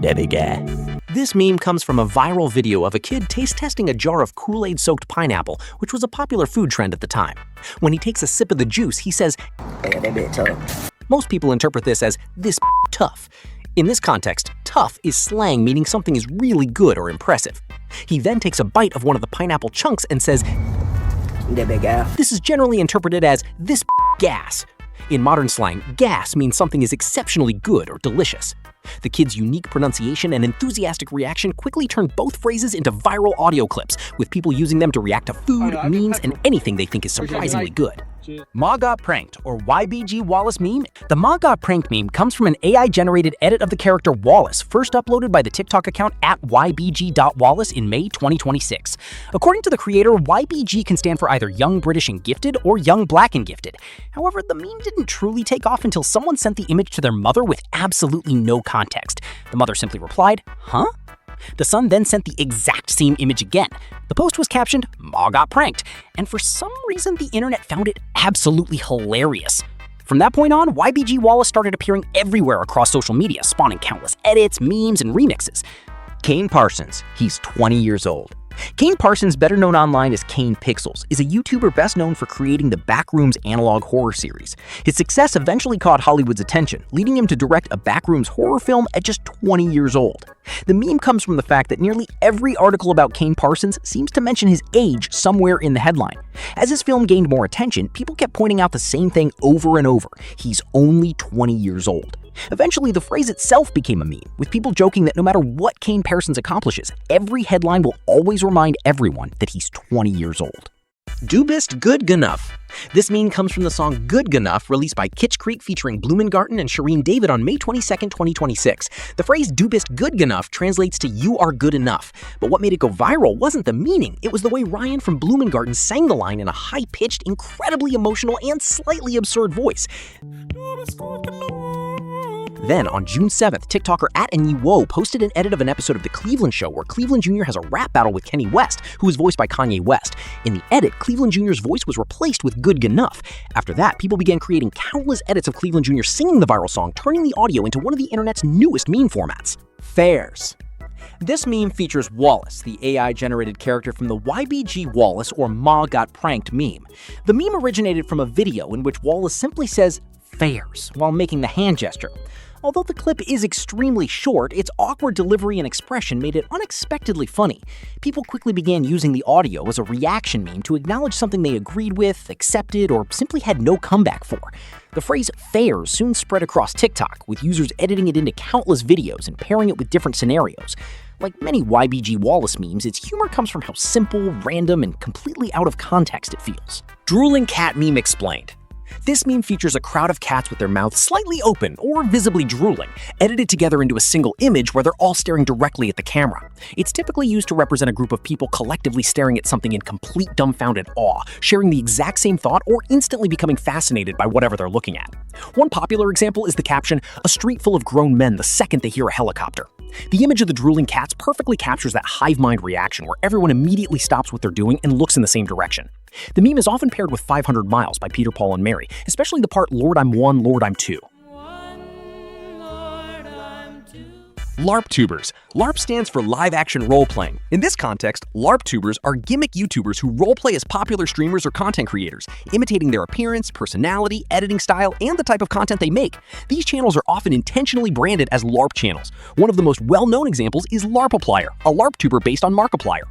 Dih Bih Gah. This meme comes from a viral video of a kid taste testing a jar of Kool-Aid-soaked pineapple, which was a popular food trend at the time. When he takes a sip of the juice, he says, "That bit tough." Most people interpret this as, "this tough." In this context, tough is slang meaning something is really good or impressive. He then takes a bite of one of the pineapple chunks and says, Dih Bih Gah. This is generally interpreted as, "this gas." In modern slang, gas means something is exceptionally good or delicious. The kid's unique pronunciation and enthusiastic reaction quickly turned both phrases into viral audio clips, with people using them to react to food, memes, and anything they think is surprisingly good. Ma Got Pranked, or YBG Wallace meme. The Ma Got Pranked meme comes from an AI-generated edit of the character Wallace, first uploaded by the TikTok account @ybg.wallace in May 2026. According to the creator, YBG can stand for either Young British and Gifted or Young Black and Gifted. However, the meme didn't truly take off until someone sent the image to their mother with absolutely no context. The mother simply replied, "Huh?" The son then sent the exact same image again. The post was captioned, "Ma got pranked," and for some reason the internet found it absolutely hilarious. From that point on, YBG Wallace started appearing everywhere across social media, spawning countless edits, memes, and remixes. Kane Parsons, he's 20 years old. Kane Parsons, better known online as Kane Pixels, is a YouTuber best known for creating the Backrooms analog horror series. His success eventually caught Hollywood's attention, leading him to direct a Backrooms horror film at just 20 years old. The meme comes from the fact that nearly every article about Kane Parsons seems to mention his age somewhere in the headline. As his film gained more attention, people kept pointing out the same thing over and over: he's only 20 years old. Eventually, the phrase itself became a meme, with people joking that no matter what Kane Parsons accomplishes, every headline will always remind everyone that he's 20 years old. Du bist good enough. This meme comes from the song Good Enough, released by Kitsch Creek featuring Blumengarten and Shireen David on May 22, 2026. The phrase Du bist good enough translates to "you are good enough." But what made it go viral wasn't the meaning, it was the way Ryan from Blumengarten sang the line in a high-pitched, incredibly emotional, and slightly absurd voice. Then, on June 7th, TikToker @AnyiWo posted an edit of an episode of The Cleveland Show where Cleveland Jr. has a rap battle with Kenny West, who is voiced by Kanye West. In the edit, Cleveland Jr.'s voice was replaced with Good Enough. After that, people began creating countless edits of Cleveland Jr. singing the viral song, turning the audio into one of the internet's newest meme formats. Fairs. This meme features Wallace, the AI-generated character from the YBG Wallace or Ma Got Pranked meme. The meme originated from a video in which Wallace simply says, "fairs," while making the hand gesture. Although the clip is extremely short, its awkward delivery and expression made it unexpectedly funny. People quickly began using the audio as a reaction meme to acknowledge something they agreed with, accepted, or simply had no comeback for. The phrase "fairs" soon spread across TikTok, with users editing it into countless videos and pairing it with different scenarios. Like many YBG Wallace memes, its humor comes from how simple, random, and completely out of context it feels. Drooling Cat meme explained. This meme features a crowd of cats with their mouths slightly open or visibly drooling, edited together into a single image where they're all staring directly at the camera. It's typically used to represent a group of people collectively staring at something in complete dumbfounded awe, sharing the exact same thought, or instantly becoming fascinated by whatever they're looking at. One popular example is the caption, "A street full of grown men the second they hear a helicopter." The image of the drooling cats perfectly captures that hive mind reaction where everyone immediately stops what they're doing and looks in the same direction. The meme is often paired with 500 Miles by Peter, Paul, and Mary, especially the part "Lord, I'm one, Lord, I'm two." LarpTubers. LARP stands for live action role-playing. In this context, LarpTubers are gimmick YouTubers who role-play as popular streamers or content creators, imitating their appearance, personality, editing style, and the type of content they make. These channels are often intentionally branded as LARP channels. One of the most well-known examples is LarpApplier, a LARPTuber based on Markiplier.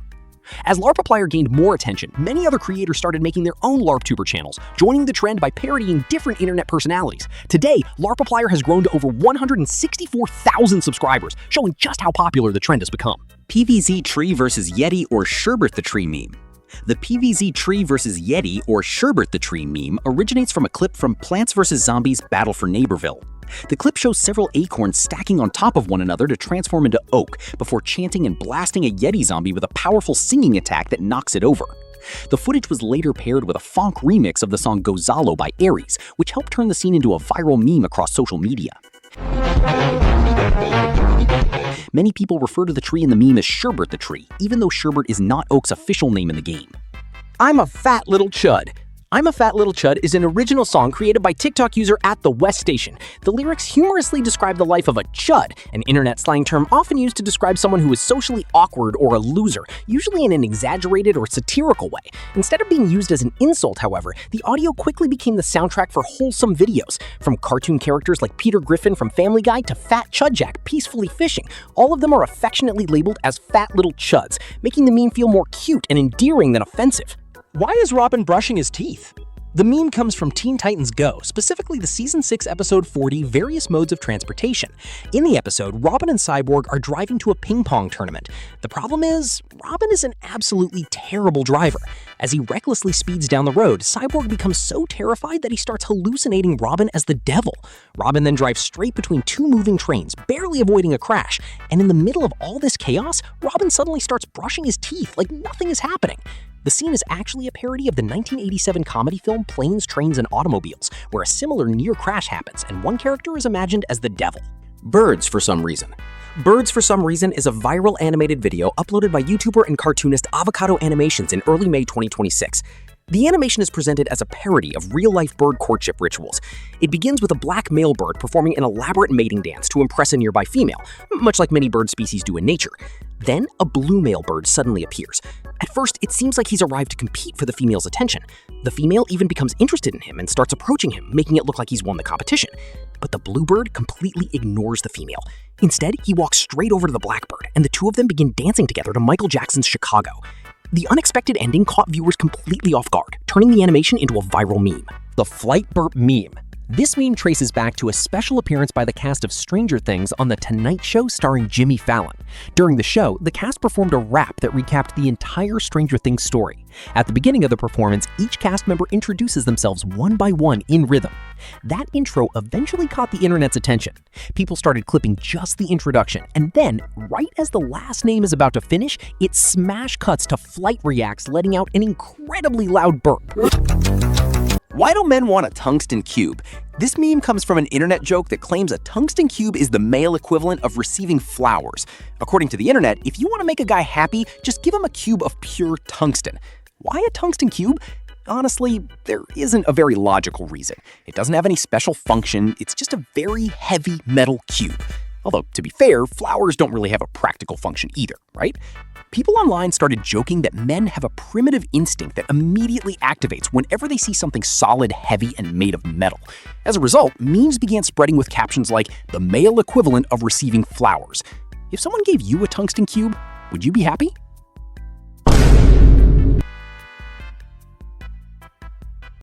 As LarpApplier gained more attention, many other creators started making their own LarpTuber channels, joining the trend by parodying different internet personalities. Today, LarpApplier has grown to over 164,000 subscribers, showing just how popular the trend has become. PVZ Tree vs. Yeti or Sherbert The Tree meme. The PVZ Tree vs. Yeti or Sherbert The Tree meme originates from a clip from Plants vs. Zombies Battle for Neighborville. The clip shows several acorns stacking on top of one another to transform into oak before chanting and blasting a Yeti zombie with a powerful singing attack that knocks it over. The footage was later paired with a funk remix of the song Gozalo by Aries, which helped turn the scene into a viral meme across social media. Many people refer to the tree in the meme as Sherbert the Tree, even though Sherbert is not Oak's official name in the game. I'm a fat little chud. I'm a Fat Little Chud is an original song created by TikTok user @TheWestStation. The lyrics humorously describe the life of a chud, an internet slang term often used to describe someone who is socially awkward or a loser, usually in an exaggerated or satirical way. Instead of being used as an insult, however, the audio quickly became the soundtrack for wholesome videos. From cartoon characters like Peter Griffin from Family Guy to Fat Chudjack peacefully fishing, all of them are affectionately labeled as Fat Little Chuds, making the meme feel more cute and endearing than offensive. Why is Robin brushing his teeth? The meme comes from Teen Titans Go, specifically the Season 6 Episode 40, Various Modes of Transportation. In the episode, Robin and Cyborg are driving to a ping pong tournament. The problem is, Robin is an absolutely terrible driver. As he recklessly speeds down the road, Cyborg becomes so terrified that he starts hallucinating Robin as the devil. Robin then drives straight between two moving trains, barely avoiding a crash. And in the middle of all this chaos, Robin suddenly starts brushing his teeth like nothing is happening. The scene is actually a parody of the 1987 comedy film Planes, Trains, and Automobiles, where a similar near crash happens and one character is imagined as the devil. Birds for Some Reason. Birds for Some Reason is a viral animated video uploaded by YouTuber and cartoonist Avocado Animations in early May 2026. The animation is presented as a parody of real-life bird courtship rituals. It begins with a black male bird performing an elaborate mating dance to impress a nearby female, much like many bird species do in nature. Then, a blue male bird suddenly appears. At first, it seems like he's arrived to compete for the female's attention. The female even becomes interested in him and starts approaching him, making it look like he's won the competition. But the blue bird completely ignores the female. Instead, he walks straight over to the black bird, and the two of them begin dancing together to Michael Jackson's Chicago. The unexpected ending caught viewers completely off guard, turning the animation into a viral meme. The flight burp meme. This meme traces back to a special appearance by the cast of Stranger Things on The Tonight Show starring Jimmy Fallon. During the show, the cast performed a rap that recapped the entire Stranger Things story. At the beginning of the performance, each cast member introduces themselves one by one in rhythm. That intro eventually caught the internet's attention. People started clipping just the introduction, and then, right as the last name is about to finish, it smash cuts to Flight Reacts letting out an incredibly loud burp. Why do men want a tungsten cube? This meme comes from an internet joke that claims a tungsten cube is the male equivalent of receiving flowers. According to the internet, if you want to make a guy happy, just give him a cube of pure tungsten. Why a tungsten cube? Honestly, there isn't a very logical reason. It doesn't have any special function, it's just a very heavy metal cube. Although, to be fair, flowers don't really have a practical function either, right? People online started joking that men have a primitive instinct that immediately activates whenever they see something solid, heavy, and made of metal. As a result, memes began spreading with captions like, the male equivalent of receiving flowers. If someone gave you a tungsten cube, would you be happy?